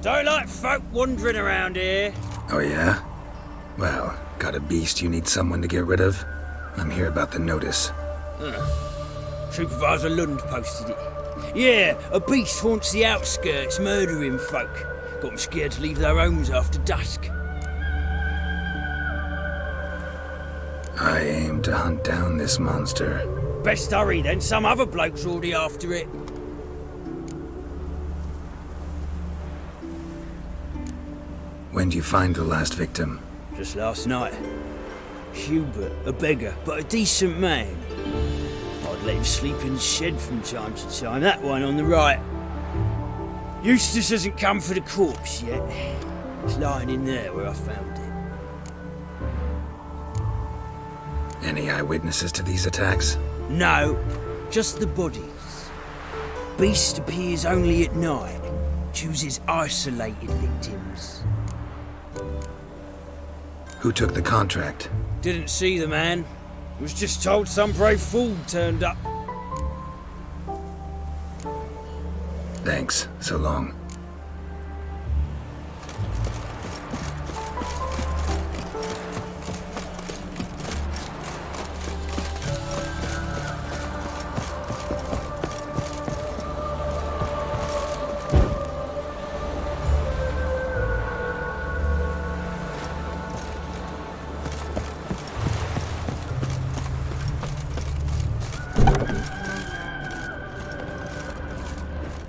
Don't like folk wandering around here. Oh yeah? Well, got a beast you need someone to get rid of? I'm here about the notice. Supervisor Lund posted it. Yeah, a beast haunts the outskirts, murdering folk. Got them scared to leave their homes after dusk. I aim to hunt down this monster. Best hurry then, some other bloke's already after it. When do you find the last victim? Just last night. Hubert, a beggar, but a decent man. I'd let him sleep in the shed from time to time, that one on the right. Eustace hasn't come for the corpse yet. It's lying in there where I found it. Any eyewitnesses to these attacks? No, just the bodies. Beast appears only at night. Chooses isolated victims. Who took the contract? Didn't see the man. Was just told some brave fool turned up. Thanks. So long.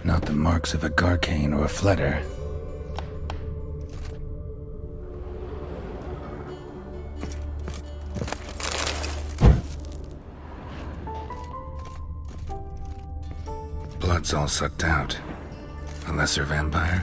Not the marks of a garcane or a fletter. Blood's all sucked out. A lesser vampire?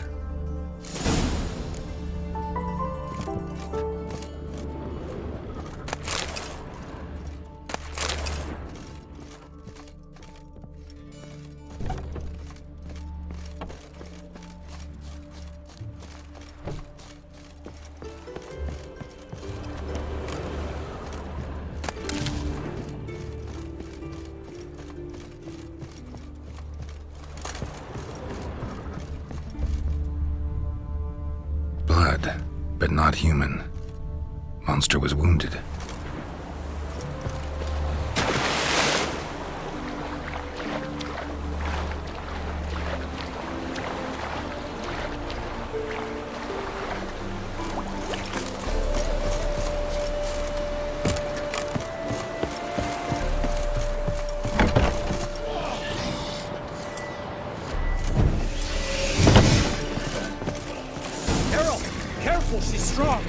Blood, but not human. Monster was wounded. She's strong.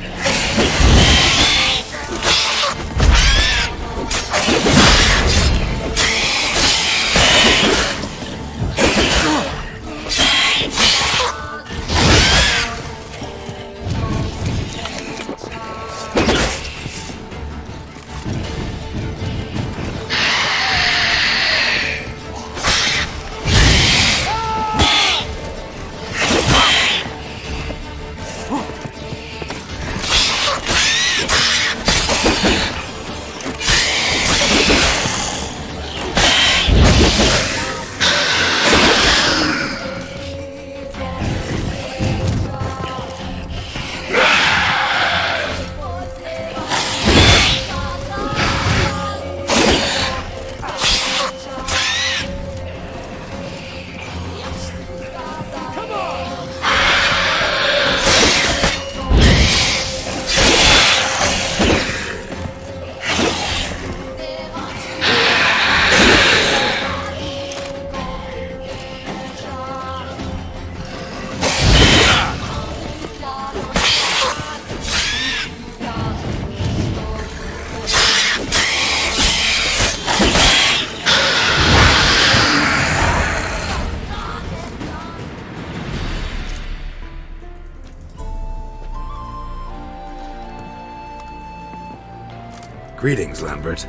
Greetings, Lambert.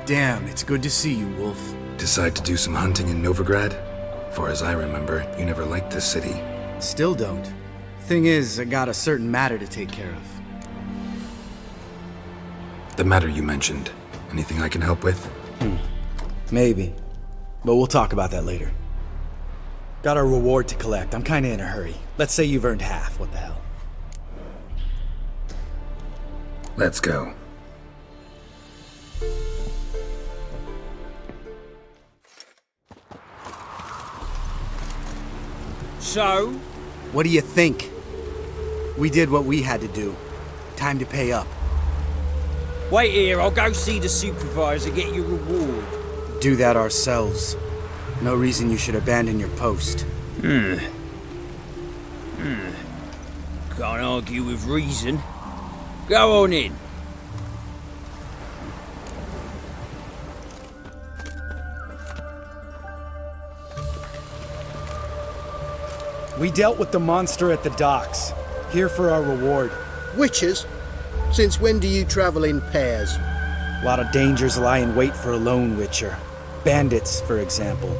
Damn, it's good to see you, Wolf. Decide to do some hunting in Novigrad? For as I remember, you never liked this city. Still don't. Thing is, I got a certain matter to take care of. The matter you mentioned. Anything I can help with? Maybe. But we'll talk about that later. Got a reward to collect. I'm kinda in a hurry. Let's say you've earned half. What the hell? Let's go. So, What do you think? We did what we had to do. Time to pay up. wait here, I'll go see the supervisor, get your reward. Do that ourselves. No reason you should abandon your post. Can't argue with reason. Go on in. We dealt with the monster at the docks. Here for our reward. Witches? Since when do you travel in pairs? A lot of dangers lie in wait for a lone witcher. Bandits, for example.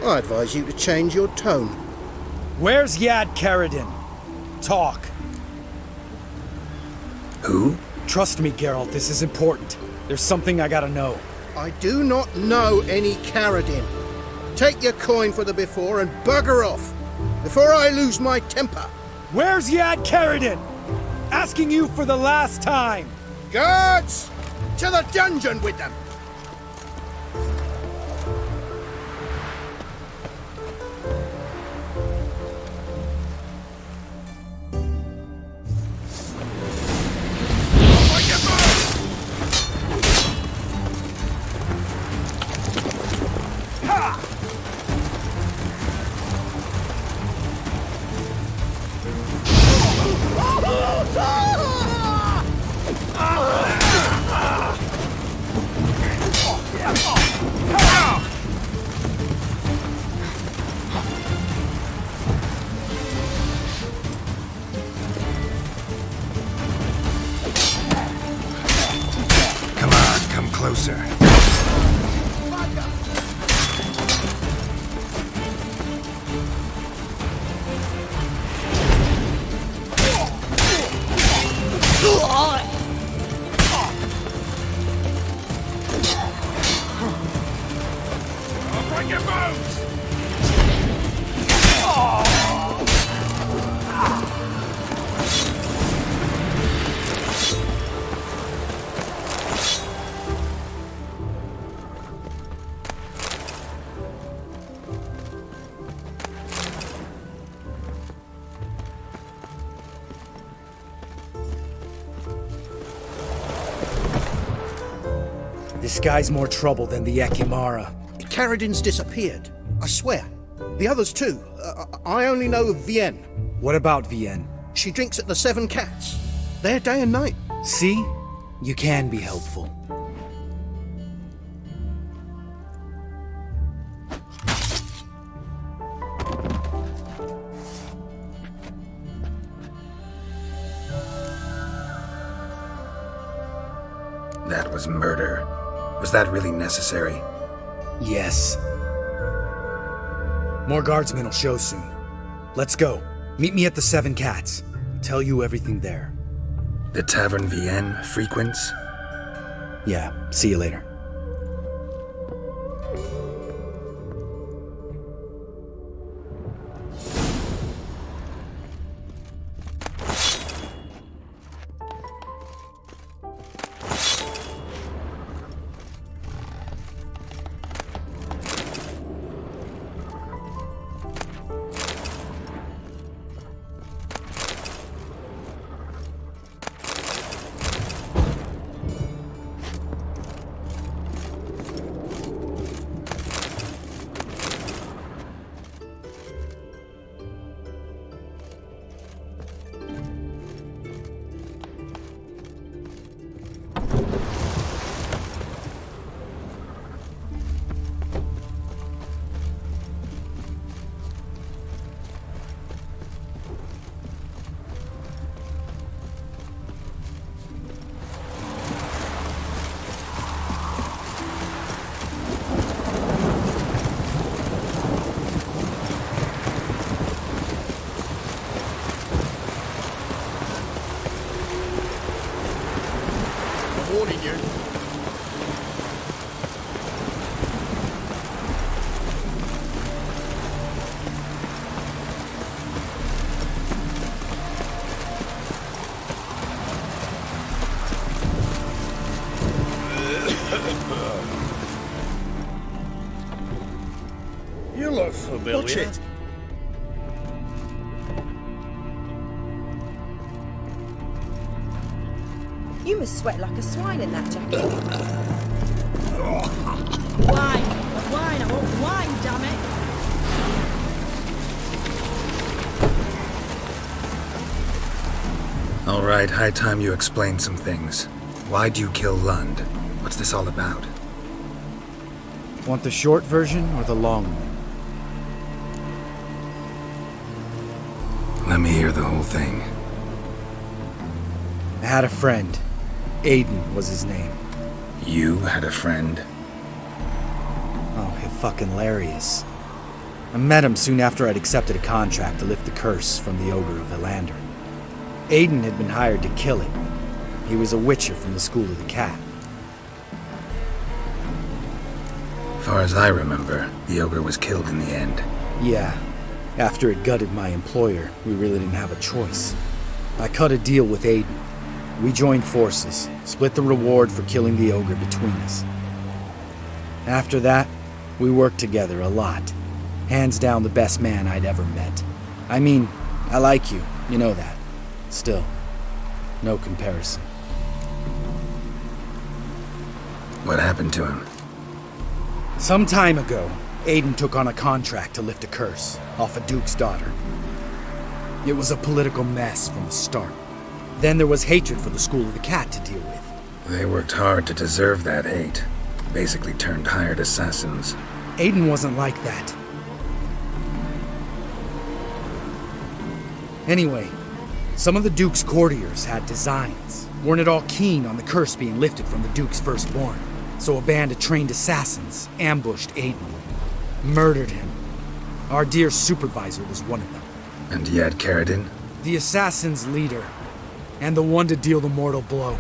I advise you to change your tone. Where's Yad Karadin? Talk. Who? Trust me, Geralt, this is important. There's something I gotta know. I do not know any Karadin. Take your coin for the before and bugger off, before I lose my temper. Where's Yad Karadin? Asking you for the last time. Guards! To the dungeon with them! Come on, come closer. Break your bones! This guy's more trouble than the Ekimara. Karadin's disappeared. I swear. The others too. I only know of Vienne. What about Vienne? She drinks at the Seven Cats. There day and night. See? You can be helpful. That was murder. Was that really necessary? Yes. More guardsmen will show soon. Let's go. Meet me at the Seven Cats. I'll tell you everything there. The Tavern Vienne frequents? Yeah, see you later. familiar. Watch it. You must sweat like a swine in that jacket. Wine! Wine! I want wine, damn it! All right, high time you explain some things. Why'd you kill Lund? What's this all about? Want the short version or the long one? Let me hear the whole thing. I had a friend. Aiden was his name. You had a friend? Oh, fucking hilarious. I met him soon after I'd accepted a contract to lift the curse from the Ogre of Elander. Aiden had been hired to kill him. He was a witcher from the School of the Cat. Far as I remember, the Ogre was killed in the end. Yeah. After it gutted my employer, we really didn't have a choice. I cut a deal with Aiden. We joined forces, split the reward for killing the Ogre between us. After that, we worked together a lot. Hands down the best man I'd ever met. I mean, I like you, you know that. Still, no comparison. What happened to him? Some time ago, Aiden took on a contract to lift a curse off a duke's daughter. It was a political mess from the start. Then there was hatred for the School of the Cat to deal with. They worked hard to deserve that hate. Basically turned hired assassins. Aiden wasn't like that. Anyway, some of the Duke's courtiers had designs. Weren't at all keen on the curse being lifted from the Duke's firstborn. So a band of trained assassins ambushed Aiden. Murdered him. Our dear supervisor was one of them. And Yad Karadin? The assassin's leader. And the one to deal the mortal blow.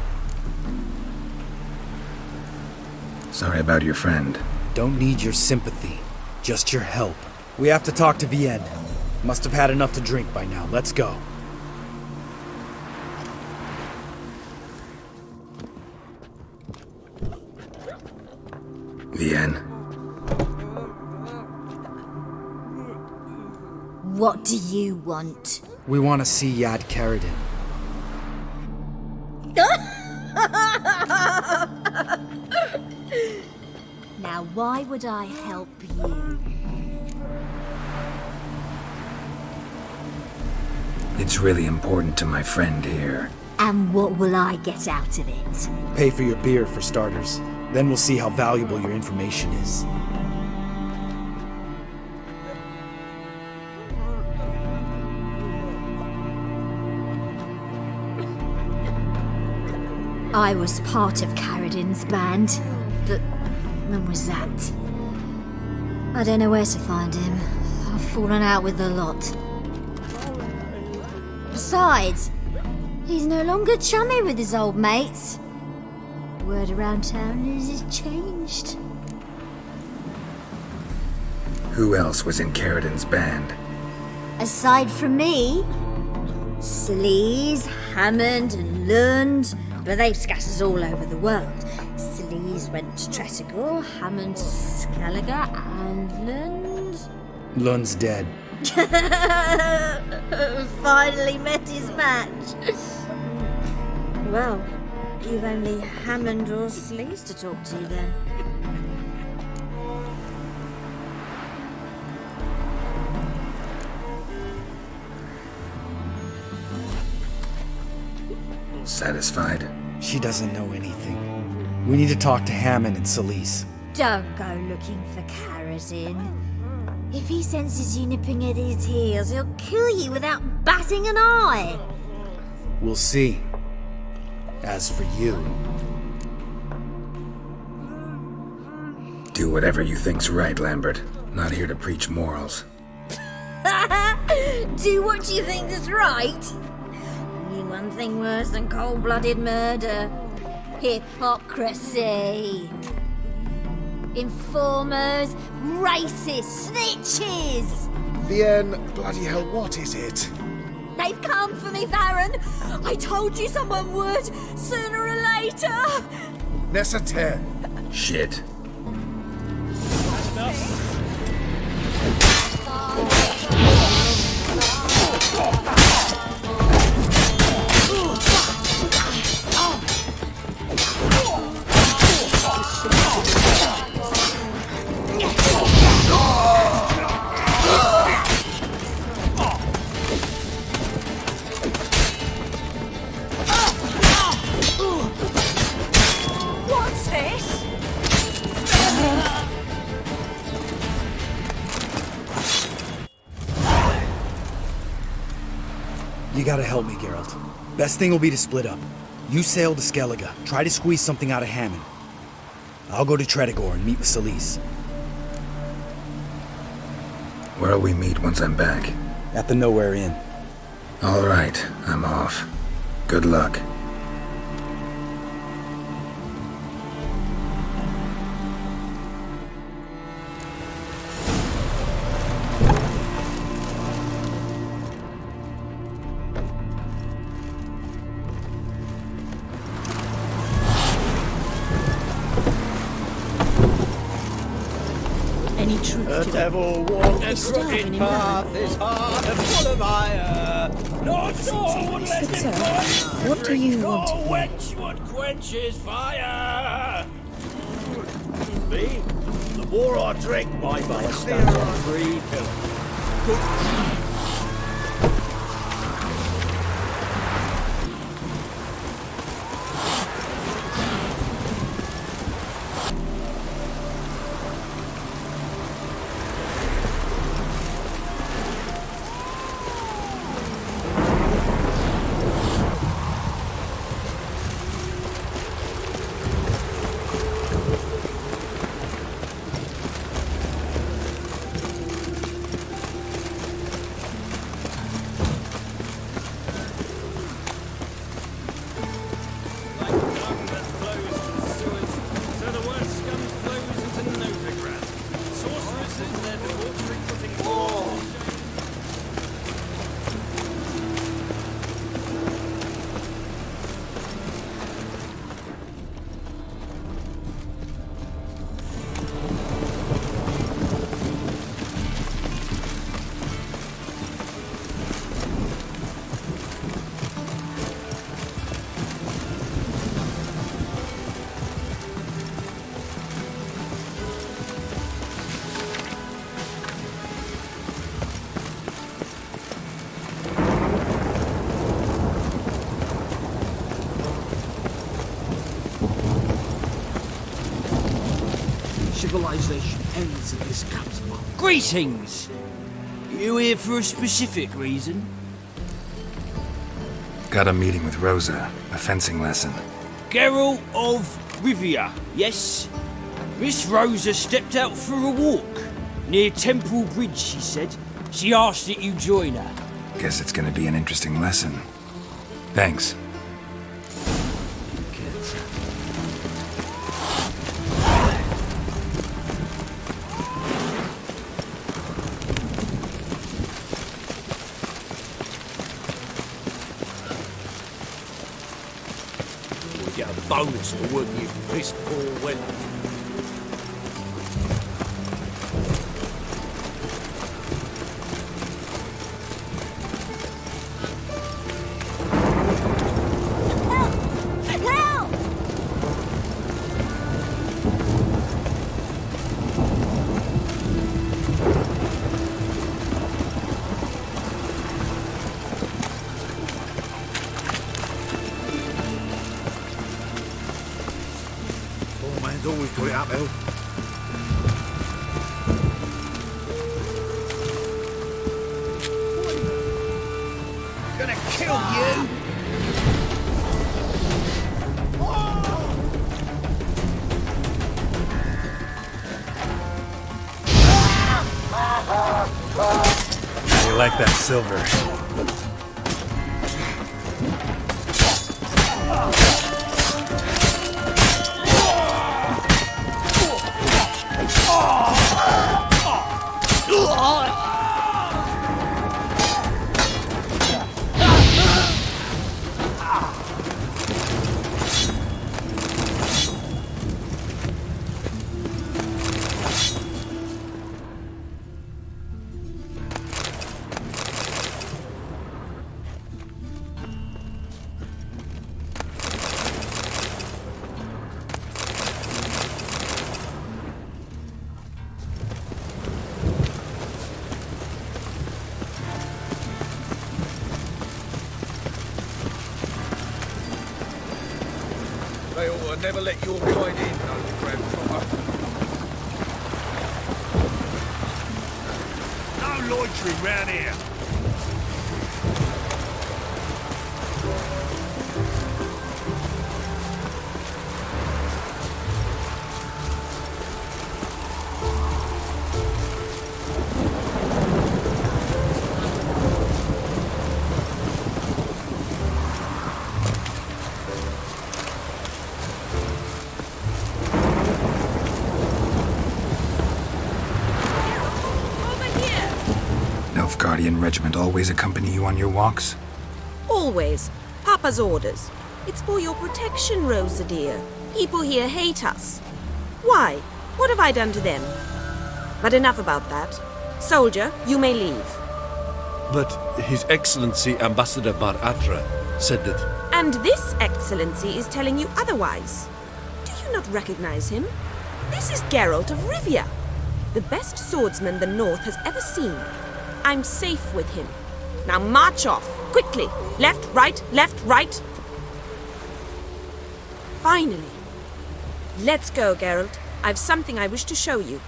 Sorry about your friend. Don't need your sympathy. Just your help. We have to talk to Vienne. Must have had enough to drink by now. Let's go. Vienne? What do you want? We want to see Yad Karadin. Now, why would I help you? It's really important to my friend here. And what will I get out of it? Pay for your beer, for starters. Then we'll see how valuable your information is. I was part of Karadin's band, but when was that? I don't know where to find him. I've fallen out with the lot. Besides, he's no longer chummy with his old mates. Word around town is he's changed. Who else was in Karadin's band? Aside from me, Sleaze, Hammond, and Lund, but they've scattered all over the world. Sleaze went to Tretigor, Hammond to Skellige, and Lund... Lund's dead. Finally met his match. Well, you've only Hammond or Sleaze to talk to then. Satisfied? She doesn't know anything. We need to talk to Hammond and Sleaze. Don't go looking for Karadin. If he senses you nipping at his heels, he'll kill you without batting an eye. We'll see. As for you... Do whatever you think's right, Lambert. Not here to preach morals. Do what you think is right. Only one thing worse than cold-blooded murder. Hypocrisy. Informers, racists, snitches. Vienne, bloody hell, what is it? They've come for me, Farron. I told you someone would, sooner or later. Nessater. Shit. You gotta help me, Geralt. Best thing will be to split up. You sail to Skellige, try to squeeze something out of Hammond. I'll go to Tretogor and meet with Celise. Where'll we meet once I'm back? At the Nowhere Inn. All right, I'm off. Good luck. Any truth to it? Devil walked a crooked path, his heart and full of fire. Not so would let But him sir, quench. what do you want No of me? wench would quench his fire. Me? The more I drink, my mother stands on 3 pillars. Civilization ends at this capitulo. Greetings! You here for a specific reason? Got a meeting with Rosa, a fencing lesson. Geralt of Rivia, yes? Miss Rosa stepped out for a walk. Near Temple Bridge, she said. She asked that you join her. Guess it's gonna be an interesting lesson. Thanks. We get a bonus for working in piss poor weather. Help! Poor man's always got it uphill. Gonna kill you! You like that silver? They ought to never let your kind in, old grandfather. No loitering round here. Guardian regiment always accompany you on your walks? Always. Papa's orders. It's for your protection, Rosa dear. People here hate us. Why? What have I done to them? But enough about that. Soldier, you may leave. But His Excellency Ambassador Var Atra said that... And this Excellency is telling you otherwise. Do you not recognize him? This is Geralt of Rivia, the best swordsman the North has ever seen. I'm safe with him. Now march off, quickly. Left, right, left, right. Finally. Let's go, Geralt. I've something I wish to show you.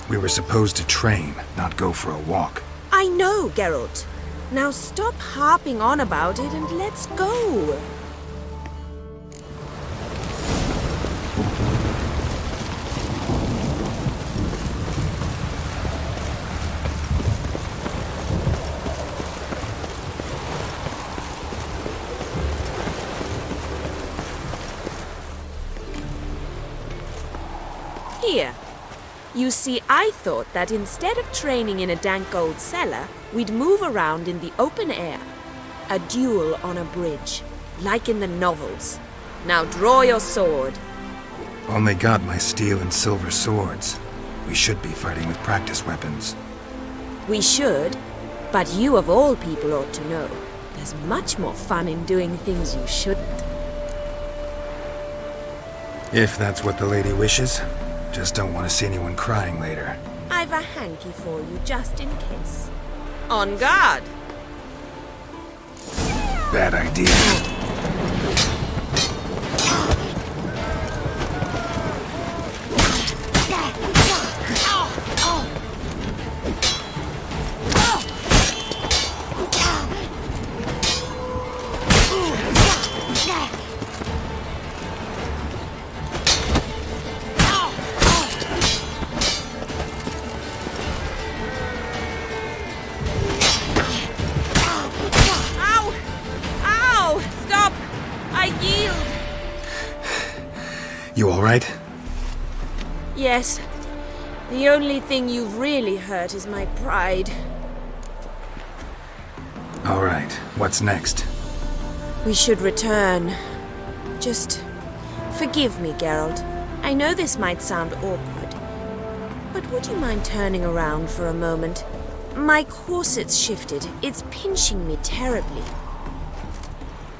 We were supposed to train, not go for a walk. I know, Geralt. Now stop harping on about it and let's go. Here. You see, I thought that instead of training in a dank old cellar, we'd move around in the open air. A duel on a bridge, like in the novels. Now draw your sword. Only got my steel and silver swords. We should be fighting with practice weapons. We should, but you of all people ought to know. There's much more fun in doing things you shouldn't. If that's what the lady wishes. Just don't want to see anyone crying later. I've a hanky for you, just in case. On guard! Bad idea. You all right? Yes. The only thing you've really hurt is my pride. All right. What's next? We should return. Just forgive me, Geralt. I know this might sound awkward, but would you mind turning around for a moment? My corset's shifted. It's pinching me terribly.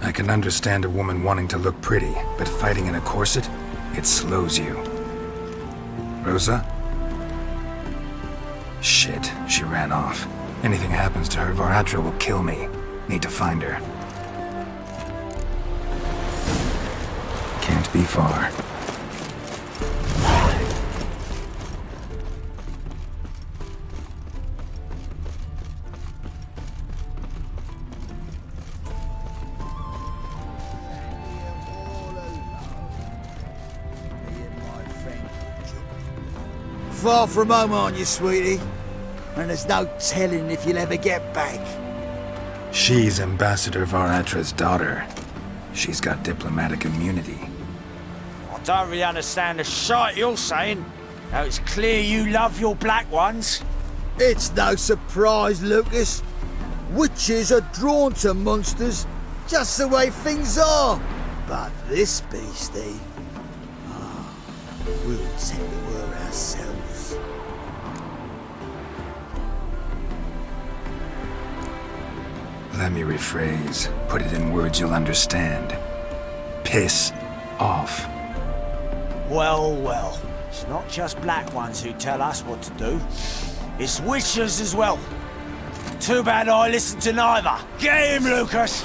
I can understand a woman wanting to look pretty, but fighting in a corset? It slows you. Rosa? Shit, she ran off. Anything happens to her, Var Atra will kill me. Need to find her. Can't be far. Far from home, aren't you, sweetie? And there's no telling if you'll ever get back. She's Ambassador Var Atra's daughter. She's got diplomatic immunity. I don't really understand the shite you're saying. Now it's clear you love your black ones. It's no surprise, Lucas. Witches are drawn to monsters, just the way things are. But this beastie... we'll tell her ourselves. Let me rephrase. Put it in words you'll understand. Piss off. Well, well. It's not just black ones who tell us what to do. It's witches as well. Too bad I listened to neither. Get him, Lucas!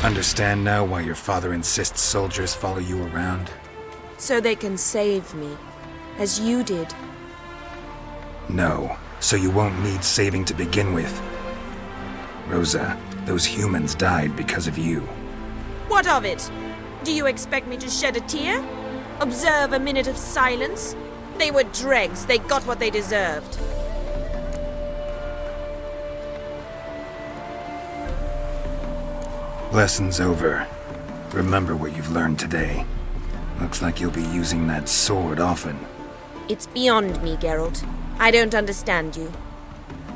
Understand now why your father insists soldiers follow you around? So they can save me, as you did. No, so you won't need saving to begin with. Rosa, those humans died because of you. What of it? Do you expect me to shed a tear? Observe a minute of silence? They were dregs. They got what they deserved. Lesson's over. Remember what you've learned today. Looks like you'll be using that sword often. It's beyond me, Geralt. I don't understand you.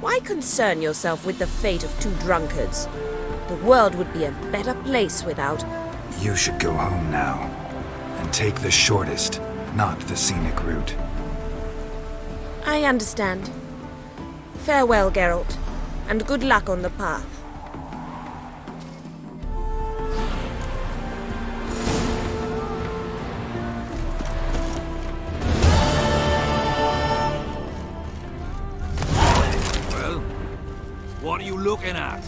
Why concern yourself with the fate of two drunkards? The world would be a better place without... You should go home now. And take the shortest, not the scenic route. I understand. Farewell, Geralt, and good luck on the path. Well, what are you looking at?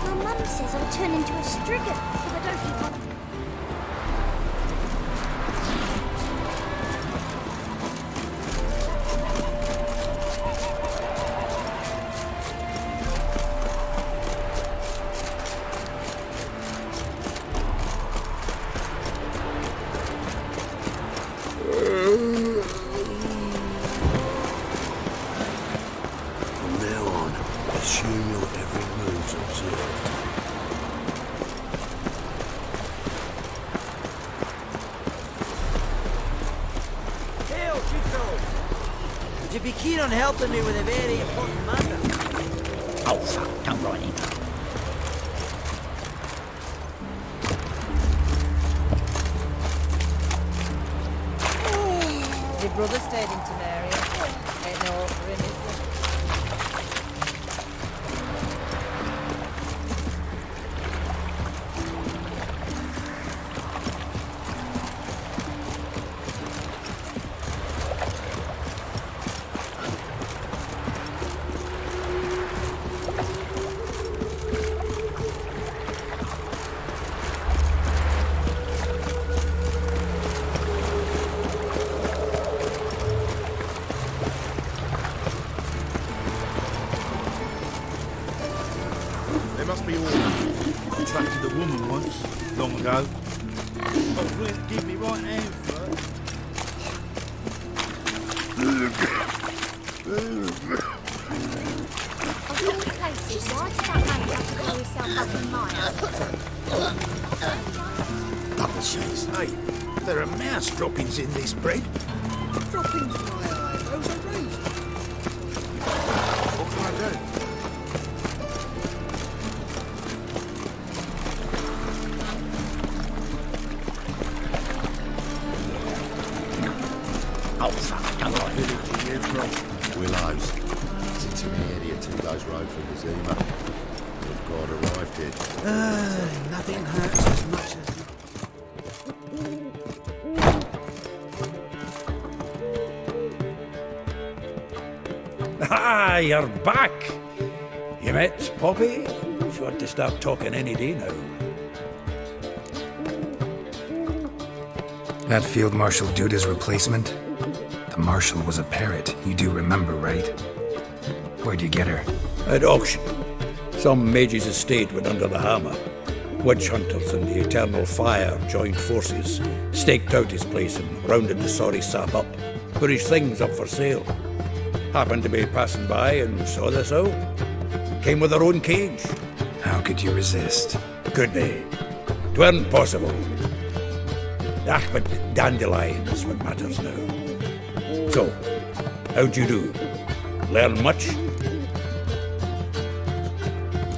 My mum says I'll turn into a striga if I don't keep on. From now on, assume your every move's observed. Hail, Jigsaw! Would you be keen on helping me with a very important matter? Oh, fuck, don't write it. Your brother stayed in Temeria. Ain't no hope for him, is there? They must be all attracted a woman once, long ago. Oh, will give me right hand first. Of all places, why did that man have to blow himself up in mine? Double chase. Hey, there are mouse droppings in this bread. Droppings, my eye. Those are raisins. What can I do? Oh, fuck, don't write it. Village are you from? Willows. Sits in the area 2 days' road from Vizima. We've got arrived here. Nothing hurts as much as... Ah, you're back! You met Poppy? She ought to start talking any day now. That Field Marshal Duda's replacement? The Marshal was a parrot, you do remember, right? Where'd you get her? At auction. Some mage's estate went under the hammer. Witch hunters and the Eternal Fire joined forces, staked out his place and rounded the sorry sap up, put his things up for sale. Happened to be passing by and saw this out. Came with her own cage. How could you resist? Could they? 'Tweren't possible. Ah, but dandelion is what matters now. So, how'd you do? Learn much?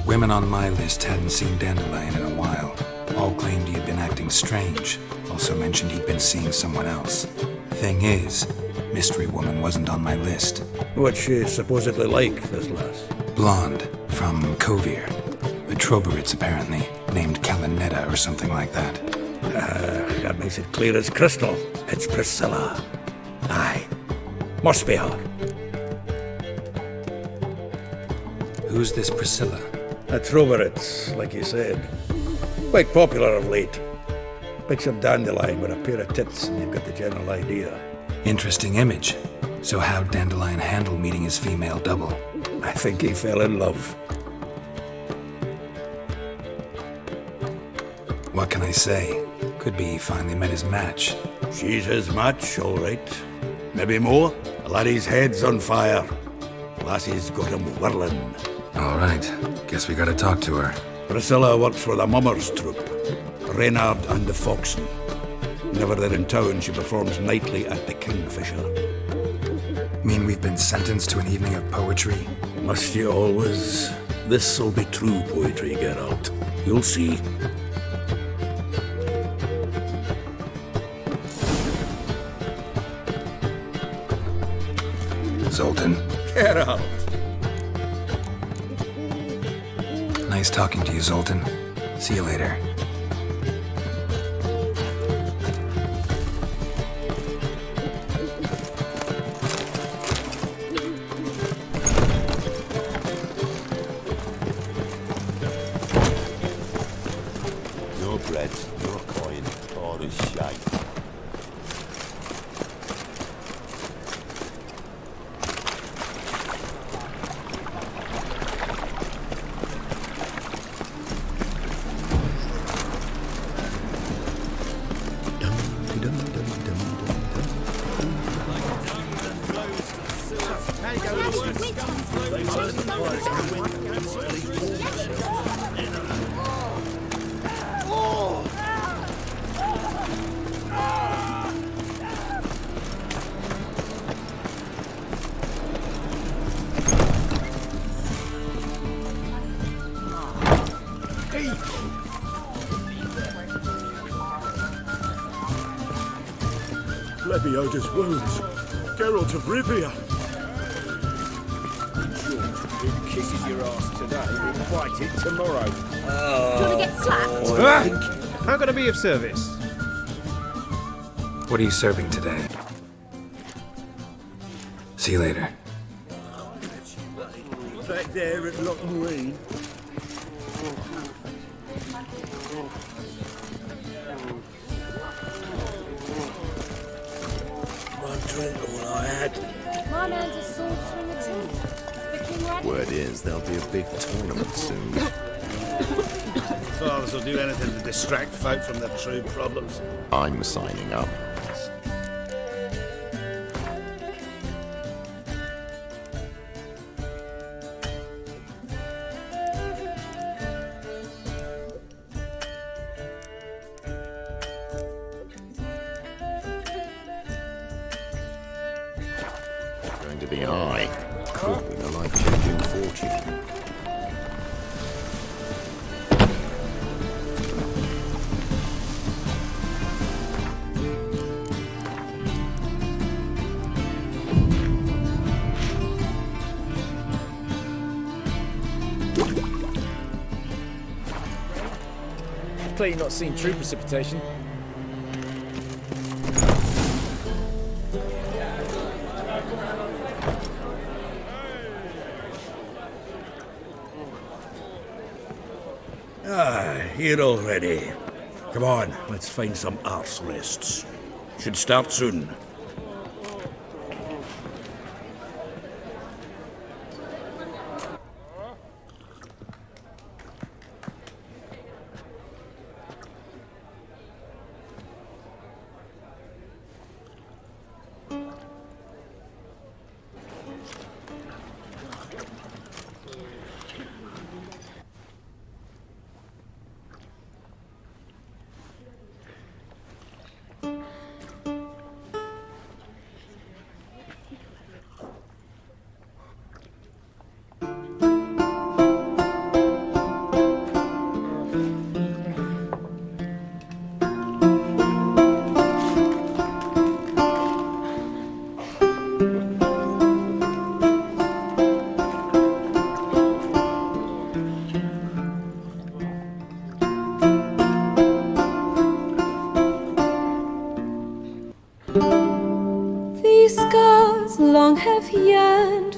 Women on my list hadn't seen Dandelion in a while. All claimed he had been acting strange. Also mentioned he'd been seeing someone else. Thing is, Mystery Woman wasn't on my list. What's she supposedly like, this lass? Blonde, from Kovir. A Troberitz, apparently, named Kalinetta or something like that. That makes it clear as crystal. It's Priscilla. Aye. Must be her. Who's this Priscilla? A Troveritz, like you said. Quite popular of late. Picture Dandelion with a pair of tits and you've got the general idea. Interesting image. So how'd Dandelion handle meeting his female double? I think he fell in love. What can I say? Could be he finally met his match. She's his match, all right. Maybe more. The laddie's head's on fire. Lassie's got him whirling. All right. Guess we gotta talk to her. Priscilla works for the Mummers troupe. Reynard and the Foxen. Whenever they're in town, she performs nightly at the Kingfisher. Mean we've been sentenced to an evening of poetry? Must you always? This'll be true poetry, Geralt. You'll see. Zoltan. Geralt! Nice talking to you, Zoltan. See you later. Your bread, your coin, all is shite. Lebioda's wounds. Geralt of Rivia. Who kisses your ass today will bite it tomorrow. Do you want to get slapped? How can I be of service? What are you serving today? See you later. Back there at Loch Marine. One drink all I had. My man's a sword swinger too. The king ready? Word is there'll be a big tournament soon. Fathers will do anything to distract folk from their true problems. I'm signing up. Going to be high. Could win a life-changing fortune. Clearly not seen true precipitation. Here already. Come on, let's find some arse rests. Should start soon.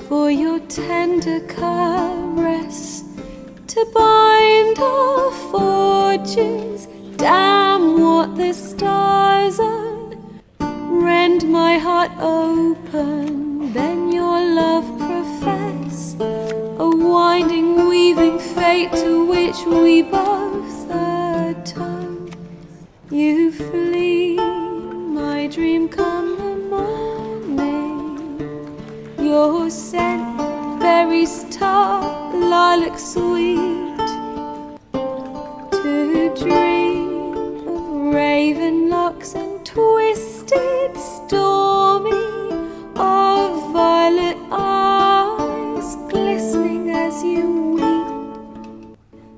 for your tender caress, to bind our fortunes. Damn what the stars are, rend my heart open, then your love profess, a winding, weaving fate to which we both atone. You flee, my dream come the morning, your scent, berries tart, lilac sweet, to dream of raven locks and twisted, stormy, of violet eyes glistening as you weep.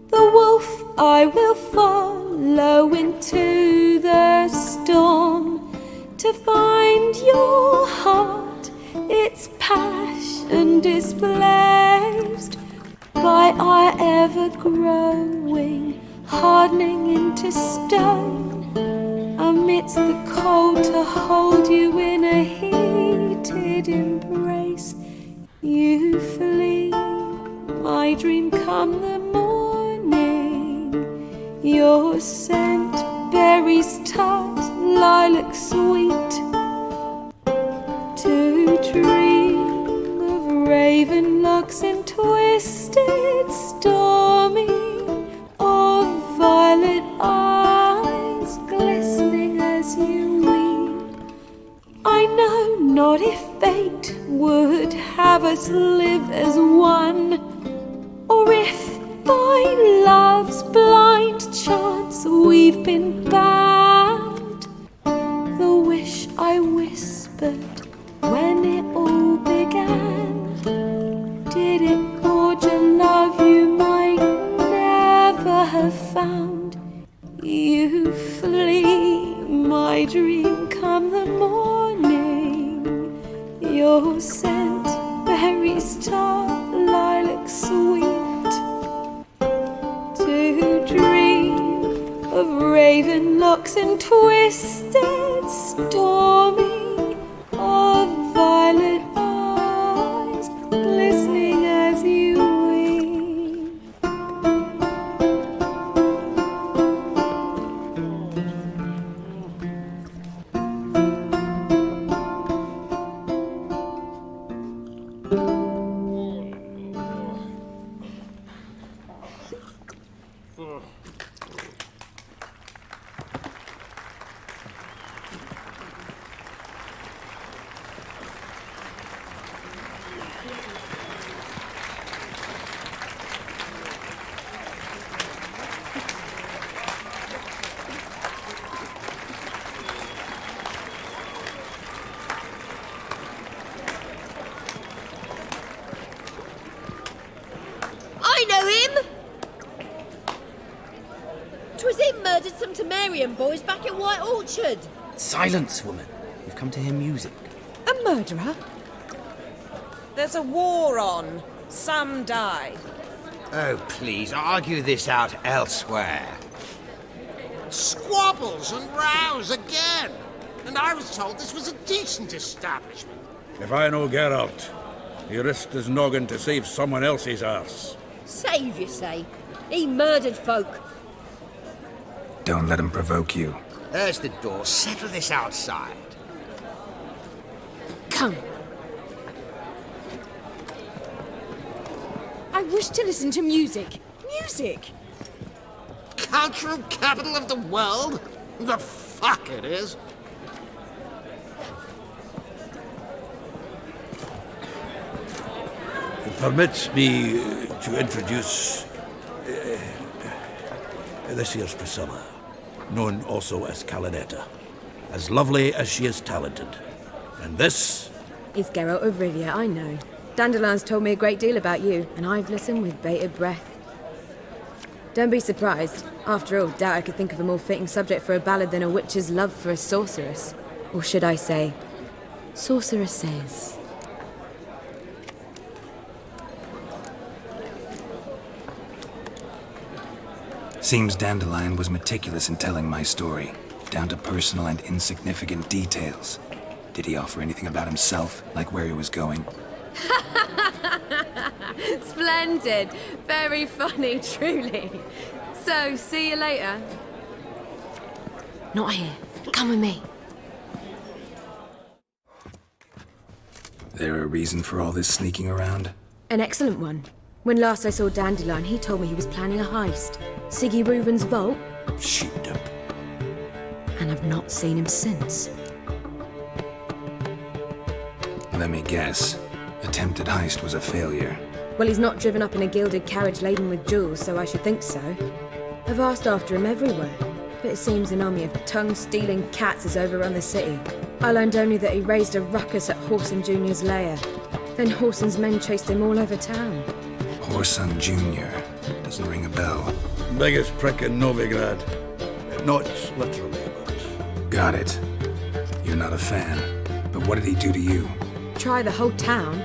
The wolf I will follow into the storm, to find your heart, its passion displaced by our ever-growing, hardening into stone, amidst the cold to hold you in a heated embrace. You flee, my dream come the morning, your scent, berries tart, lilac sweet, to dream of raven locks and twisted, stormy, of violet eyes glistening as you weep. I know not if fate would have us live as one, or if by love's blind chance we've been bound. The wish I whispered when it all began, did it forge a love you might never have found? You flee, my dream come the morning, your scent, berries tart, lilac sweet, to dream of raven locks and twisted, stormy, of violet eyes glistening as you weep. I know him! 'Twas him murdered some Temerian boys back at White Orchard. Silence, woman. We've come to hear music. A murderer? There's a war on. Some die. Oh, please, argue this out elsewhere. Squabbles and rows again! And I was told this was a decent establishment. If I know Geralt, he risked his noggin to save someone else's arse. Save, you say? He murdered folk. Don't let him provoke you. There's the door. Settle this outside. Come. I wish to listen to music. Music! Cultural capital of the world? The fuck it is. Permits me to introduce this here's Priscilla, known also as Calinetta, as lovely as she is talented. And this is Geralt of Rivia, I know. Dandelion's told me a great deal about you, and I've listened with bated breath. Don't be surprised. After all, doubt I could think of a more fitting subject for a ballad than a witch's love for a sorceress. Or should I say, sorceresses. Seems Dandelion was meticulous in telling my story, down to personal and insignificant details. Did he offer anything about himself, like where he was going? Splendid. Very funny, truly. So, see you later. Not here. Come with me. There a reason for all this sneaking around? An excellent one. When last I saw Dandelion, he told me he was planning a heist. Siggy Reuven's vault. Sheepdip. And I've not seen him since. Let me guess. Attempted heist was a failure. Well, he's not driven up in a gilded carriage laden with jewels, so I should think so. I've asked after him everywhere, but it seems an army of tongue-stealing cats has overrun the city. I learned only that he raised a ruckus at Whoreson Jr.'s lair. Then Whoreson's men chased him all over town. Whoreson Jr. Doesn't ring a bell. Biggest prick in Novigrad. Not literally, but... Got it. You're not a fan. But what did he do to you? Try the whole town.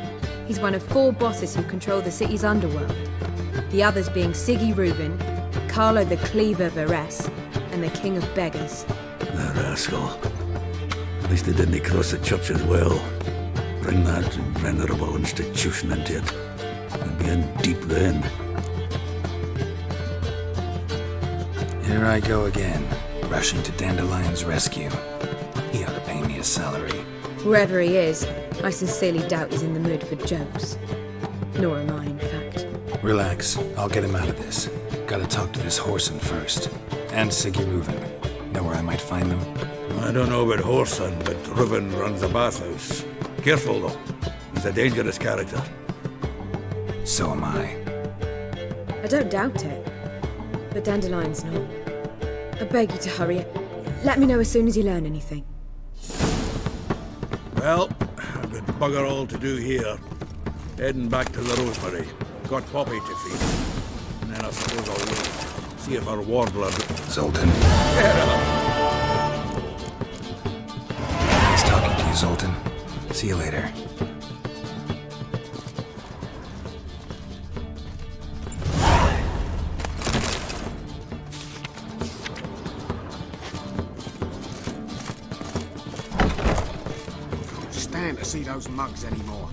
He's one of 4 bosses who control the city's underworld. The others being Siggy Reuven, Carlo the Cleaver Varese, and the King of Beggars. The rascal. At least they didn't cross the church as well. Bring that venerable institution into it. And be in deep then. Here I go again, rushing to Dandelion's rescue. He ought to pay me a salary. Wherever he is, I sincerely doubt he's in the mood for jokes. Nor am I, in fact. Relax, I'll get him out of this. Gotta talk to this Whoreson first. And Siggy Reuven. Know where I might find them? I don't know about Whoreson, but Reuven runs a bathhouse. Careful, though. He's a dangerous character. So am I. I don't doubt it. But Dandelion's not. I beg you to hurry. Let me know as soon as you learn anything. Well, I've got bugger all to do here. Heading back to the Rosemary. Got Poppy to feed. And then I suppose I'll wait. See if our warbler... Zoltan. Nice talking to you, Zoltan. See you later. Stand to see those mugs anymore.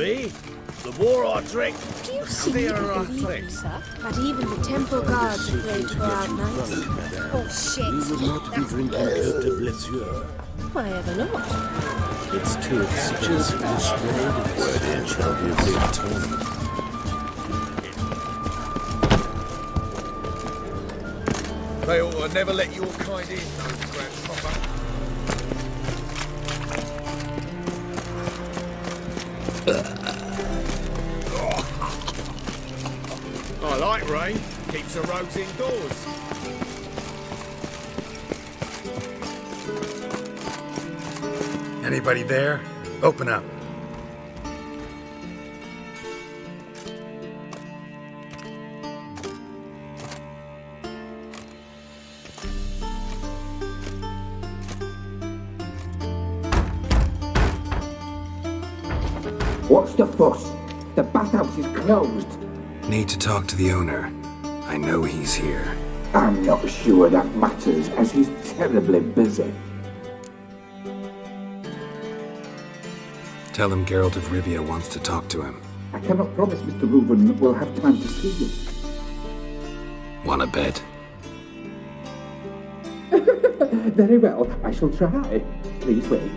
B, the more I drink, Do you the see clearer I believe me, think. sir? But even the temple guards afraid to go out nights. Oh, shit. We will not be drinking Cote de Blessure. Why ever not? It's too expensive to spread. Word in shall be a big time. They ought to never let your kind in, those grandpapa. I like rain. Keeps the roads indoors. Anybody there? Open up. What's the fuss? The bathhouse is closed. Need to talk to the owner. I know he's here. I'm not sure that matters, as he's terribly busy. Tell him Geralt of Rivia wants to talk to him. I cannot promise Mr. Reuven will have time to see you. Wanna bet? Very well, I shall try. Please wait.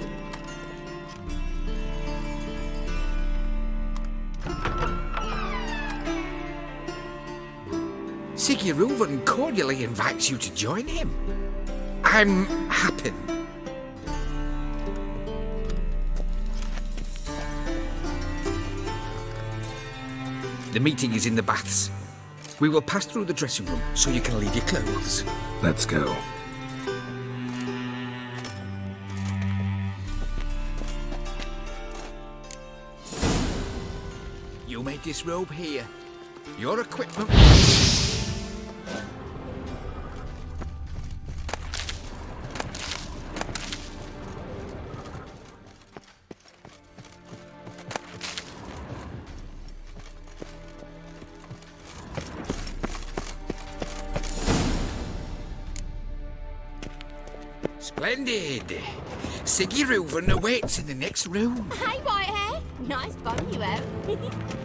Siggy Reuven cordially invites you to join him. I'm happy. The meeting is in the baths. We will pass through the dressing room so you can leave your clothes. Let's go. You may disrobe here. Your equipment. Splendid. Siggy Reuven awaits in the next room. Hey, Whitehair. Nice bun you have.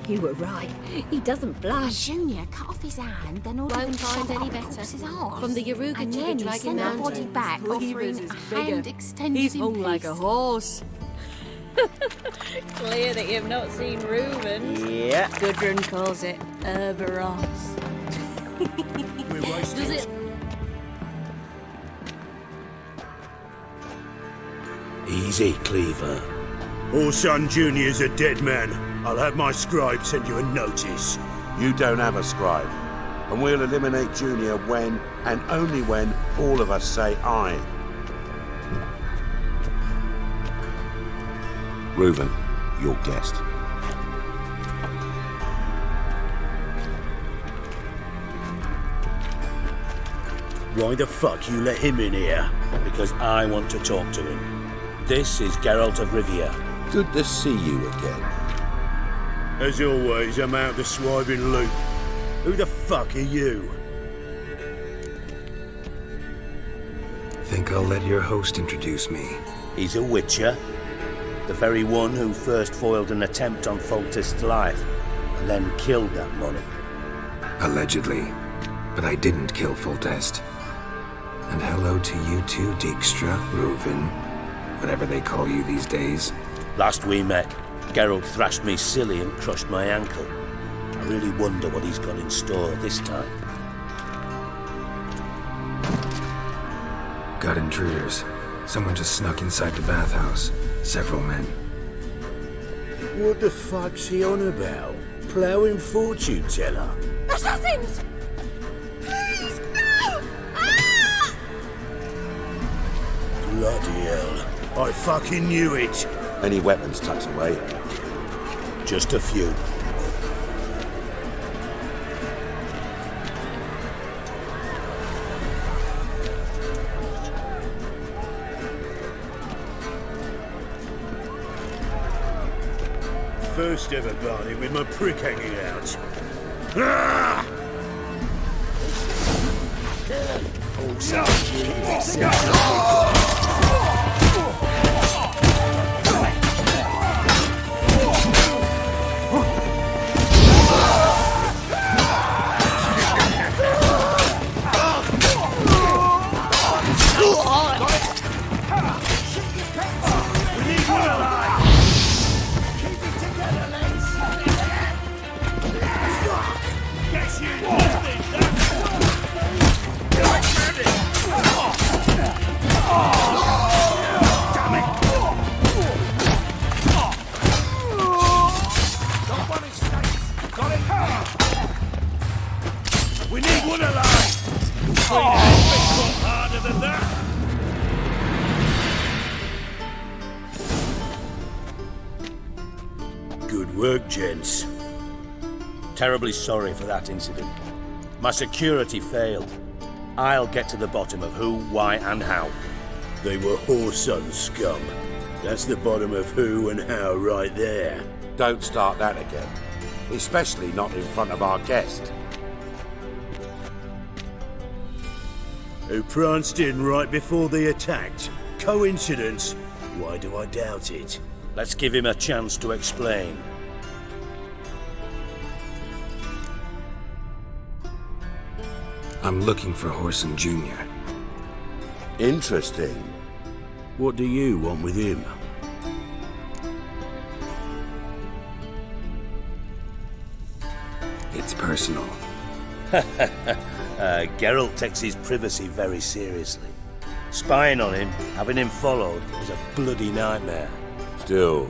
You were right. He doesn't blush. Junior cut off his hand, then ordered him Won't to find shove it any up the better. corpse's arse. From the Yaruga and to the then Dragon he sent the body Mountains. back, offering Cleaver's a is bigger. hand extended He's in hung like a peace. horse. Clear that you've not seen Reuven. Yeah. Gudrun calls it Herberos. Does it? Easy, Cleaver. Orson Jr.'s a dead man. I'll have my scribe send you a notice. You don't have a scribe. And we'll eliminate Junior when, and only when, all of us say aye. Reuven, your guest. Why the fuck you let him in here? Because I want to talk to him. This is Geralt of Rivia. Good to see you again. As always, I'm out the swiving loop. Who the fuck are you? Think I'll let your host introduce me. He's a witcher. The very one who first foiled an attempt on Foltest's life, and then killed that monarch. Allegedly. But I didn't kill Foltest. And hello to you too, Dijkstra, Reuven, whatever they call you these days. Last we met, Geralt thrashed me silly and crushed my ankle. I really wonder what he's got in store this time. Got intruders. Someone just snuck inside the bathhouse. Several men. What the fuck's he on about? Ploughing fortune teller? Assassins! Please, no! Ah! Bloody hell. I fucking knew it. Any weapons tucked away? Just a few. First ever party with my prick hanging out. Ah! We need one alive! Harder than that! Good work, gents. Terribly sorry for that incident. My security failed. I'll get to the bottom of who, why, and how. They were whoreson scum. That's the bottom of who and how right there. Don't start that again. Especially not in front of our guest. Who pranced in right before they attacked. Coincidence? Why do I doubt it? Let's give him a chance to explain. I'm looking for Horson Jr. Interesting. What do you want with him? It's personal. Geralt takes his privacy very seriously. Spying on him, having him followed, is a bloody nightmare. Still,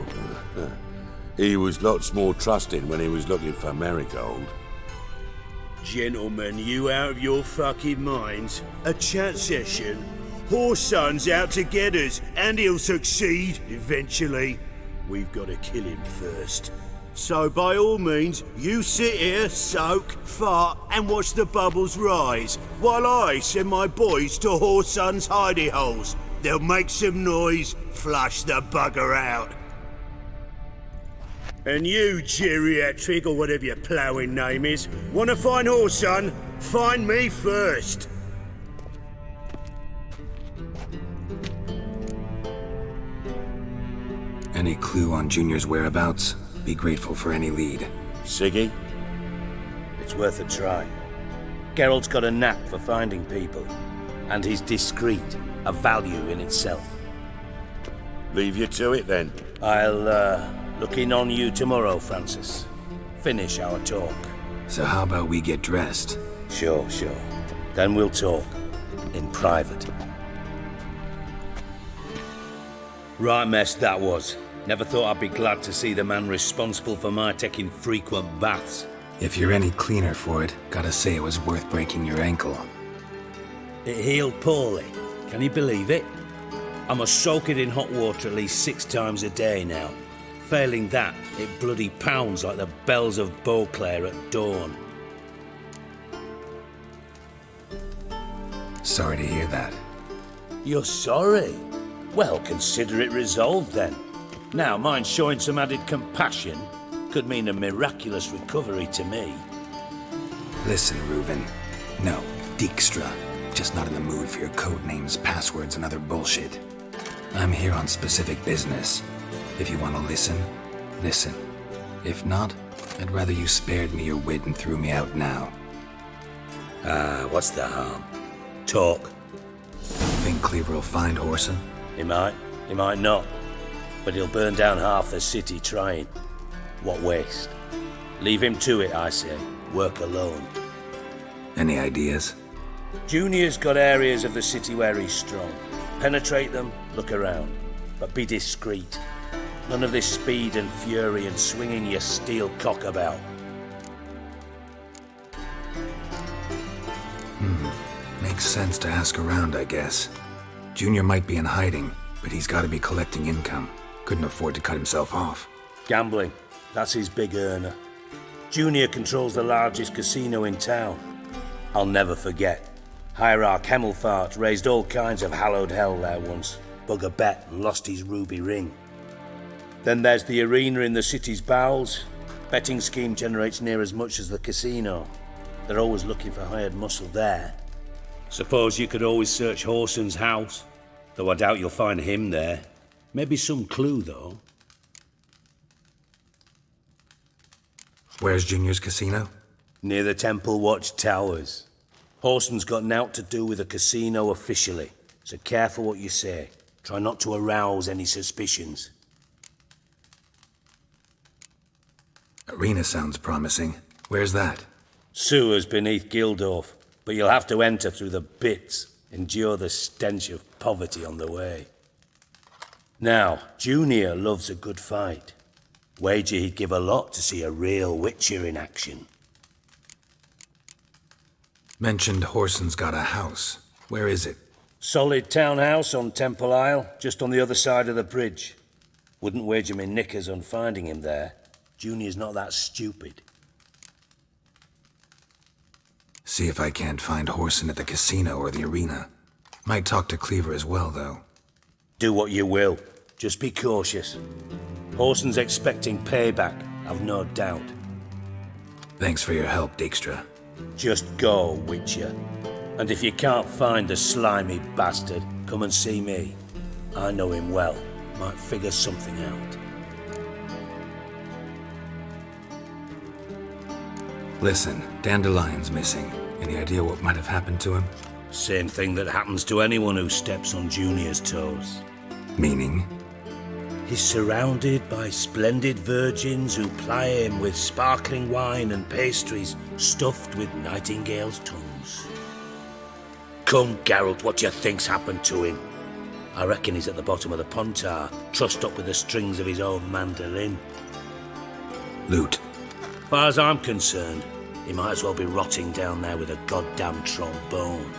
he was lots more trusting when he was looking for Marigold. Gentlemen, you out of your fucking minds? A chat session? Whoreson's out to get us, and he'll succeed, eventually. We've got to kill him first. So by all means, you sit here, soak, fart, and watch the bubbles rise, while I send my boys to Whoreson's hidey holes. They'll make some noise, flush the bugger out. And you, geriatric, or whatever your ploughing name is, wanna find Whoreson? Find me first. Any clue on Junior's whereabouts? Be grateful for any lead. Siggy? It's worth a try. Geralt's got a knack for finding people. And he's discreet, a value in itself. Leave you to it then. I'll, look in on you tomorrow, Francis. Finish our talk. So how about we get dressed? Sure. Then we'll talk. In private. Right mess that was. Never thought I'd be glad to see the man responsible for my taking frequent baths. If you're any cleaner for it, gotta say it was worth breaking your ankle. It healed poorly. Can you believe it? I must soak it in hot water at least 6 times a day now. Failing that, it bloody pounds like the bells of Beauclair at dawn. Sorry to hear that. You're sorry? Well, consider it resolved then. Now, mind showing some added compassion could mean a miraculous recovery to me. Listen, Reuven. No, Dijkstra. Just not in the mood for your code names, passwords, and other bullshit. I'm here on specific business. If you want to listen, listen. If not, I'd rather you spared me your wit and threw me out now. What's the harm? Talk. Think Cleaver will find Whoreson? He might not. But he'll burn down half the city trying. What waste? Leave him to it, I say. Work alone. Any ideas? Junior's got areas of the city where he's strong. Penetrate them, look around. But be discreet. None of this speed and fury and swinging your steel cock about. Makes sense to ask around, I guess. Junior might be in hiding, but he's got to be collecting income. Couldn't afford to cut himself off. Gambling. That's his big earner. Junior controls the largest casino in town. I'll never forget. Hierarch Hemmelfart raised all kinds of hallowed hell there once. Bugger bet and lost his ruby ring. Then there's the arena in the city's bowels. Betting scheme generates near as much as the casino. They're always looking for hired muscle there. Suppose you could always search Whoreson's house. Though I doubt you'll find him there. Maybe some clue, though. Where's Junior's casino? Near the Temple Watch Towers. Whoreson's got naught to do with the casino officially, so careful what you say. Try not to arouse any suspicions. Arena sounds promising. Where's that? Sewers beneath Gildorf, but you'll have to enter through the bits, endure the stench of poverty on the way. Now, Junior loves a good fight. Wager he'd give a lot to see a real Witcher in action. Mentioned Whoreson's got a house. Where is it? Solid townhouse on Temple Isle, just on the other side of the bridge. Wouldn't wager me knickers on finding him there. Junior's not that stupid. See if I can't find Whoreson at the casino or the arena. Might talk to Cleaver as well, though. Do what you will. Just be cautious. Horson's expecting payback, I've no doubt. Thanks for your help, Dijkstra. Just go, Witcher. And if you can't find the slimy bastard, come and see me. I know him well. Might figure something out. Listen, Dandelion's missing. Any idea what might have happened to him? Same thing that happens to anyone who steps on Junior's toes. Meaning? He's surrounded by splendid virgins who ply him with sparkling wine and pastries stuffed with nightingales' tongues. Come, Geralt, what do you think's happened to him? I reckon he's at the bottom of the Pontar, trussed up with the strings of his own mandolin. Loot. Far as I'm concerned, he might as well be rotting down there with a goddamn trombone.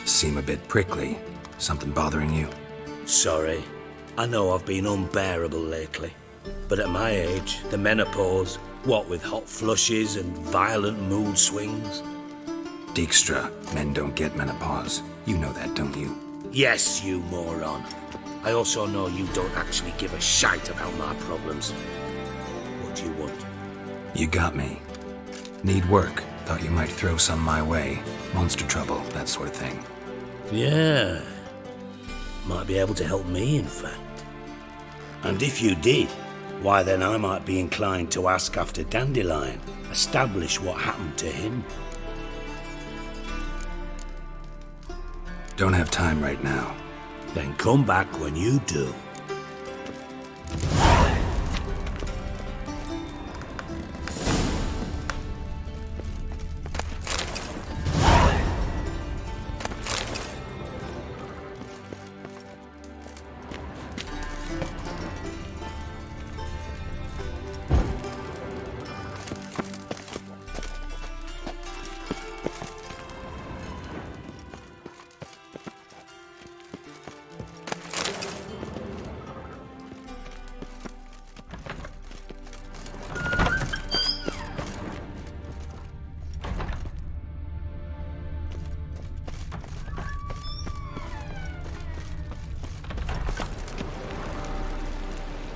Seem a bit prickly. Something bothering you? Sorry. I know I've been unbearable lately. But at my age, the menopause, what with hot flushes and violent mood swings. Dijkstra, men don't get menopause. You know that, don't you? Yes, you moron. I also know you don't actually give a shite about my problems. What do you want? You got me. Need work. Thought you might throw some my way. Monster trouble, that sort of thing. Yeah. Might be able to help me, in fact. And if you did, why then I might be inclined to ask after Dandelion, establish what happened to him. Don't have time right now. Then come back when you do.